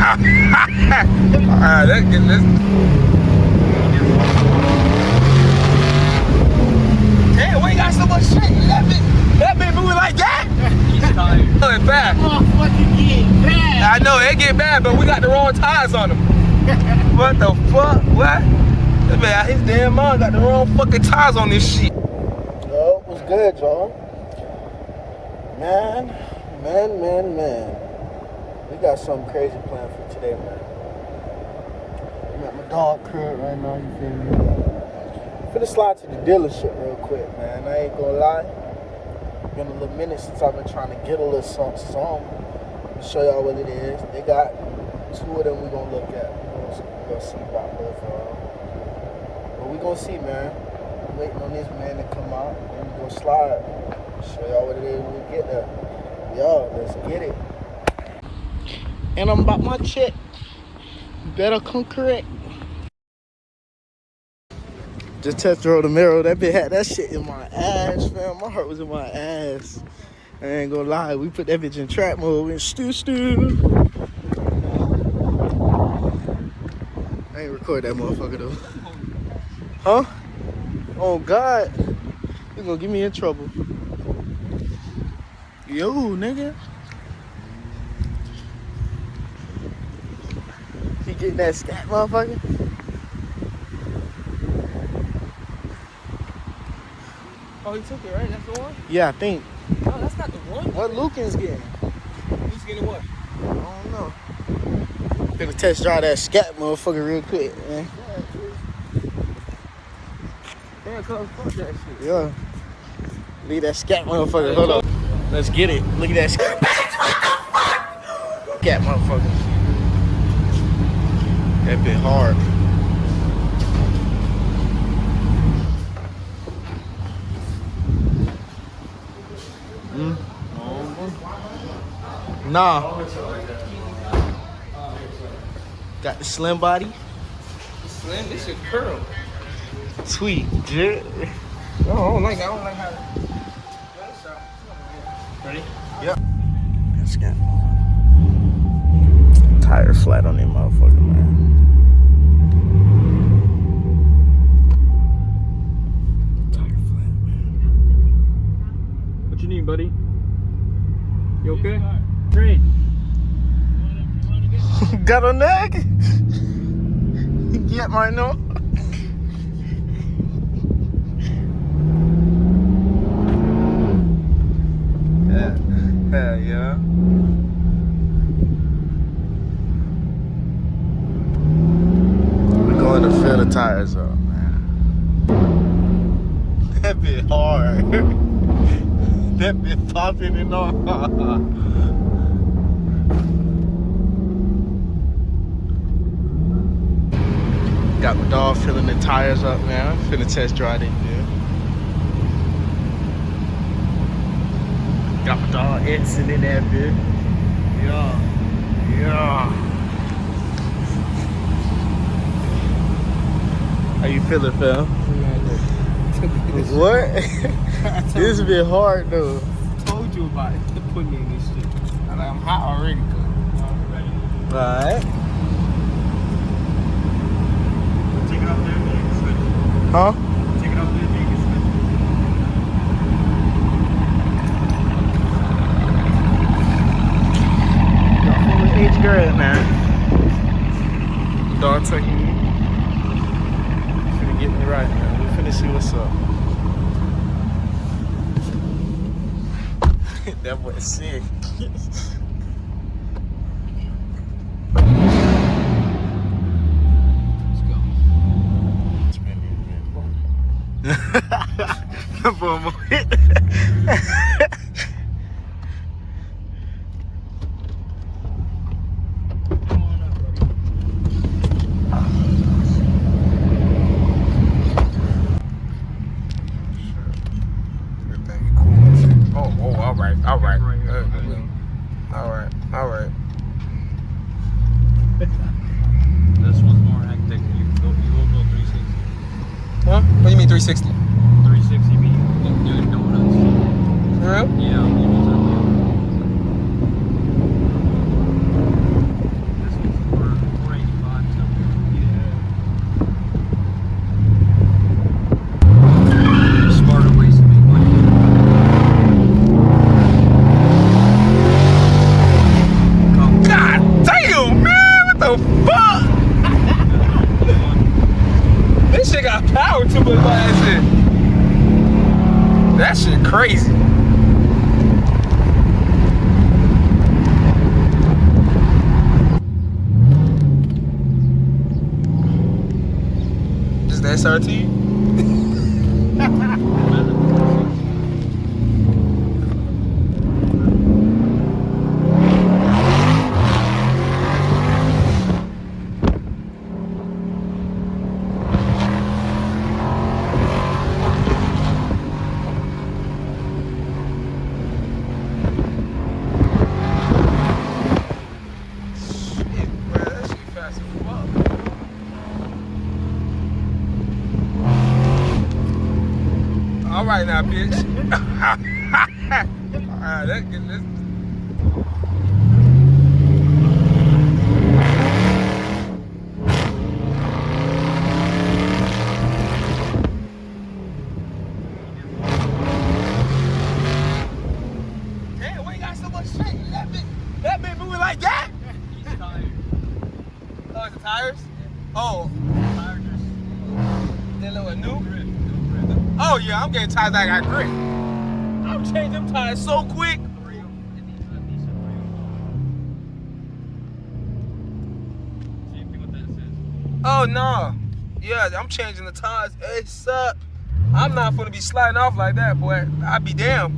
Alright, let's get this. Damn, we ain't got so much shit. That bitch moving like that? He's tired. Oh, it's bad. Oh, fucking get bad. I know, it get bad, but we got the wrong tires on them. What the fuck? What? This man, his damn mom got the wrong fucking tires on this shit. Yo, what's good, y'all? Man. We got something crazy planned for today, man. I'm at my dog crib right now, you feel me? Finna slide to the dealership real quick, man. I ain't gonna lie. Been a little minute since I've been trying to get a little something. Show y'all what it is. They got two of them we gonna look at. We're gonna see about both of them. But we gonna see, man. I'm waiting on this man to come out. Then we gonna slide. Show y'all what it is when we get there. Yo, let's get it. And I'm about my check. Better come correct. Just test drove the mirror. That bitch had that shit in my ass, fam. My heart was in my ass. I ain't gonna lie. We put that bitch in trap mode. We stew. I ain't record that motherfucker though. Huh? Oh God. You gonna get me in trouble. Yo, nigga. You getting that scat, motherfucker? Oh, he took it, right? That's the one? Yeah, I think. No, that's not the one. What Lucan's getting? Who's getting what? I don't know. Gonna test drive that scat motherfucker real quick, man. Damn, cuz, fuck that shit. Yeah. Leave that scat motherfucker. Hold up. Let's get it. Look at that scat motherfucker. That bit hard. Nah. Got the slim body. Slim, this shit curl. Sweet. Yeah. No, I don't like how. Ready? Yep. That's got tire flat on that motherfucker, man. Tire flat, man. What you need, buddy? You okay? Great. Got a neck? Get my no. Yeah. We're going to fill the tires up, man. That bit hard. That bit popping and all. Got my dog filling the tires up, man. Finna test drive it, dude. Got my dog Edson in there, bitch. Yeah. How you feeling, fam? What? This been hard, though. I told you about it. Put me in this shit. I'm hot already, cuz. Alright. Take it up there, man. Huh? Take it up there, man. Age grade, man. Dog taking me. Finna get me right, man. We finna see what's up. That boy sick. Let's go. All right. This one's more hectic. You will go 360. Huh? What do you mean 360? 360 means doing donuts. For real? Yeah, you use that wheel. This one's SRT? All right now, bitch. All right, let's get this. Damn, we ain't got so much shit. That bitch moving like that? He's tired. Oh, it's the tires? Oh. Tired just. That little new? Oh yeah, I'm getting tires that got grip. I'm changing them tires so quick. Same thing what that says. Oh no. Yeah, I'm changing the tires. It's up. I'm not gonna be sliding off like that, boy. I'll be damned.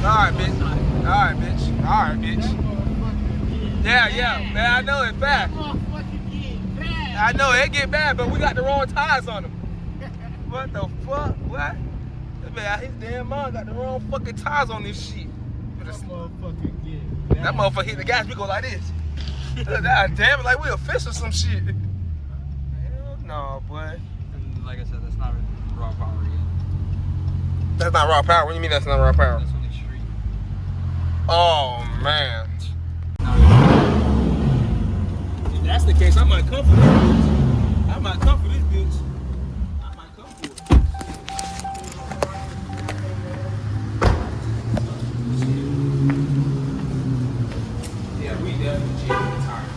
Alright, bitch. Alright, bitch. Alright, bitch. Yeah, man, I know it's bad. I know it get bad, but we got the wrong tires on them. What the fuck? What? Man, his damn mom got the wrong fucking tires on this shit. That motherfucker hit the gas, we go like this. God damn it, like we a fish or some shit. Hell no, boy. And like I said, that's not raw power yet. That's not raw power. What do you mean that's not raw power? That's only street. Oh man. If that's the case, I might come for this bitch. I might come for this bitch. I might come for it. Yeah, we definitely changing the tires.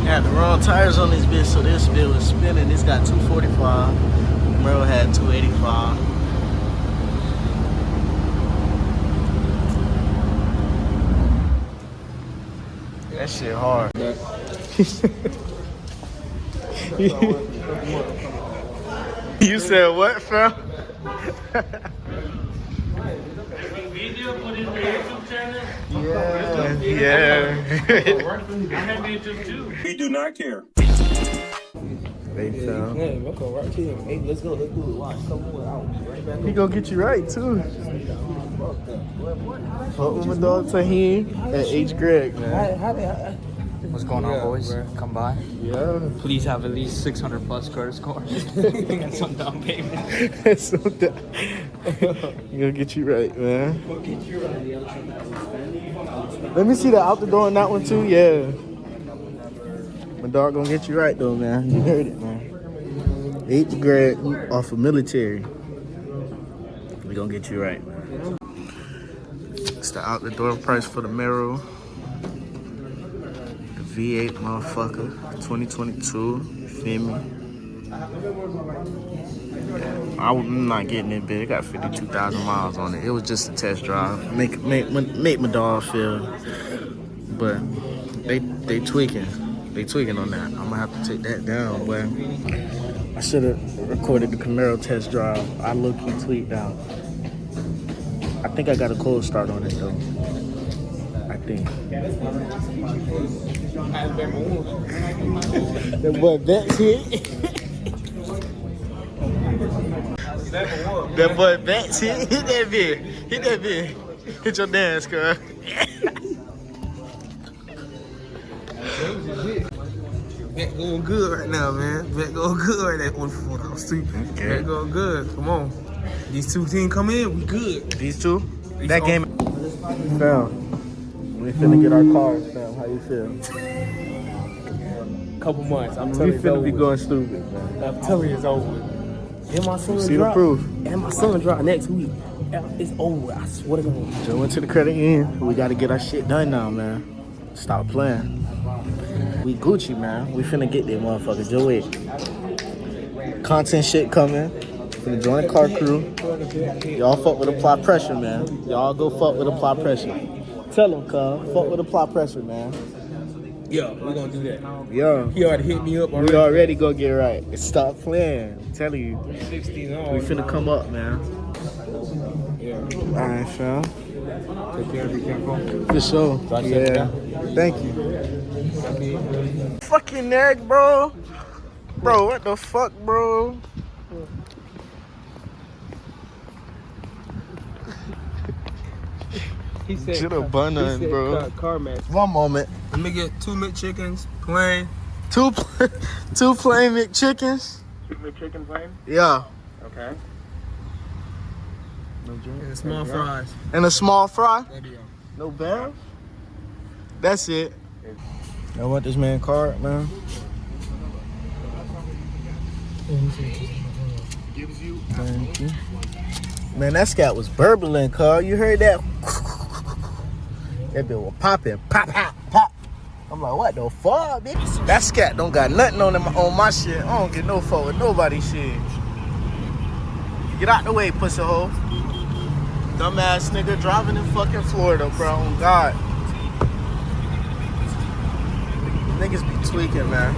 Had the wrong tires on this bitch, so this bitch was spinning. This got 245. Merle had 285. That shit hard. You said what, fam? Video put in the YouTube channel? Yeah. I have YouTube too. We do not care. They fell. Hey, let's go right here. Hey, let's do it. Watch, come on, I'll be right back. He gonna get you right too. Fuck with my dog Tahim and H. Greg, man. What's going on, boys? Come by. Yeah. Please have at least 600 plus credit score and some down payment. So that, he gonna get you right, man. Let me see the out the door on that one too. Yeah. My dog gonna get you right though, man. You heard it, man. H. Greg off of military. We gonna get you right, man. It's the out the door price for the Mero. The V8 motherfucker, 2022. You feel me? I'm not getting it, bitch. It got 52,000 miles on it. It was just a test drive. Make my dog feel. But they tweaking. They tweaking on that. I'm gonna have to take that down, but I should have recorded the Camaro test drive. I low-key tweaked out. I think I got a cold start on it though. I think. That boy Bex hit. That boy Bex hit that bit. Hit that bit. Hit your dance, girl. Bet going good right now, man. Bet going good right now. 1-4. I was sleeping. Okay. Bet going good. Come on. These two teams come in, we good. These two? That game. Fam, we finna get our cars, fam. How you feel? Couple months. I'm We telling you, it's finna over. be going stupid, man. I'm telling you, it's over. And my son See the drop. proof. And my son drop next week. It's over. I swear to God. Just went to the credit union. We gotta get our shit done now, man. Stop playing. We Gucci, man. We finna get there, motherfucker. Just wait. Content shit coming. Finna join the car crew. Y'all fuck with Apply Pressure, man. Y'all go fuck with Apply Pressure. Tell them, cuz. Fuck with Apply Pressure, man. Yeah, we're gonna do that. Yo. He already hit me up already. We already gonna get right. Stop playing. I'm telling you. 16 on. We finna come up, man. Yeah. Alright, fam. Take care, be careful. For sure. Yeah. Thank you. Fucking neck, bro. Bro, what the fuck, bro? He said, Should have bun on, bro. Car match. One moment. Let me get 2 McChickens, plain. Two plain McChickens. 2 McChicken plain? Yeah. Okay. No drink. And small fries. And a small fry. There you go. No barrel. That's it. I want this man card, man. Thank you. Man, that scat was burbling, car. You heard that? That bitch was popping. Pop, pop, pop. I'm like, what the fuck, bitch? That scat don't got nothing on my shit. I don't get no fuck with nobody's shit. Get out the way, pussy hole. Dumbass nigga driving in fucking Florida, bro. Oh, God. Niggas be tweaking, man.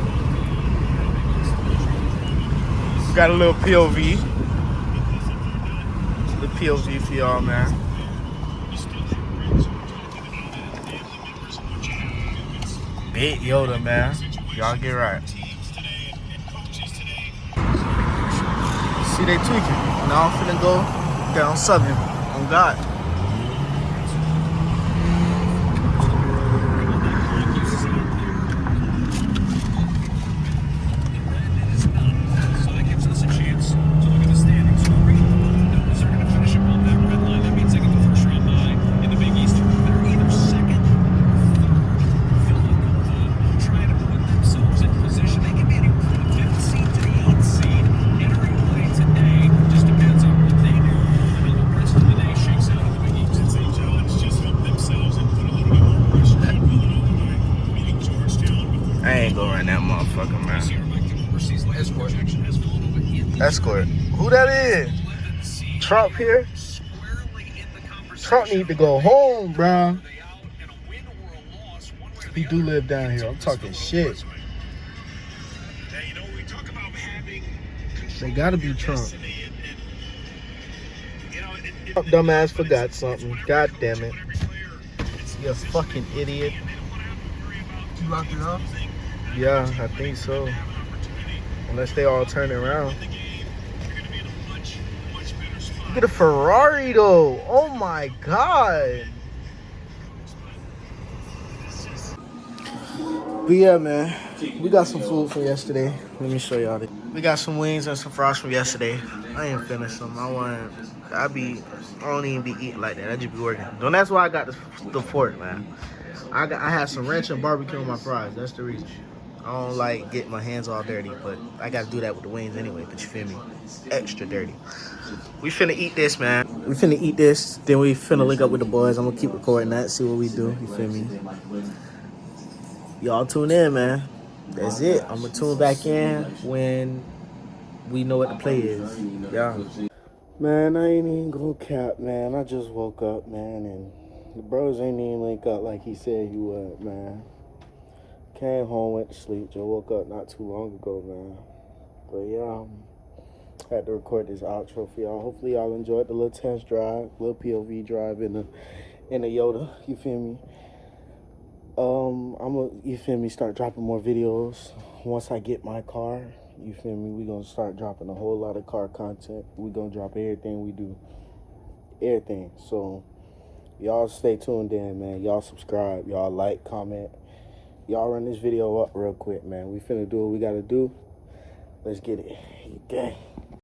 Got a little POV. The POV for y'all, man. Big Yoda, man. Y'all get right. See, they tweaking. Now I'm finna go down Southern. On God. Escort. Who that is? Trump here? Trump need to go home, bro. He do live down here. I'm talking shit. They gotta be Trump. Trump dumbass forgot something. God damn it. You a fucking idiot. You locked it up? Yeah, I think so. Unless they all turn around. Look at a Ferrari though. Oh my God. But yeah, man. We got some food from yesterday. Let me show y'all. We got some wings and some fries from yesterday. I ain't finished them. I don't even be eating like that. I just be working. Don't ask why I got the fork, man. I had some ranch and barbecue on my fries. That's the reason. I don't like getting my hands all dirty, but I gotta do that with the wings anyway, but you feel me? Extra dirty. We finna eat this, man. We finna eat this, then we finna link up with the boys. I'm gonna keep recording that, see what we do, you feel me? Y'all tune in, man. That's it. I'm gonna tune back in when we know what the play is. Yeah. Man, I ain't even gonna cap, man. I just woke up, man, and the bros ain't even link up like he said he would, man. Came home, went to sleep, just woke up not too long ago, man. But yeah, had to record this outro for y'all. Hopefully y'all enjoyed the little test drive, little POV drive in the Yoda, you feel me? I'm gonna, you feel me, start dropping more videos once I get my car, you feel me? We gonna start dropping a whole lot of car content. We gonna drop everything we do, everything. So y'all stay tuned in, man. Y'all subscribe, y'all like, comment. Y'all run this video up real quick, man. We finna do what we gotta do. Let's get it. Okay.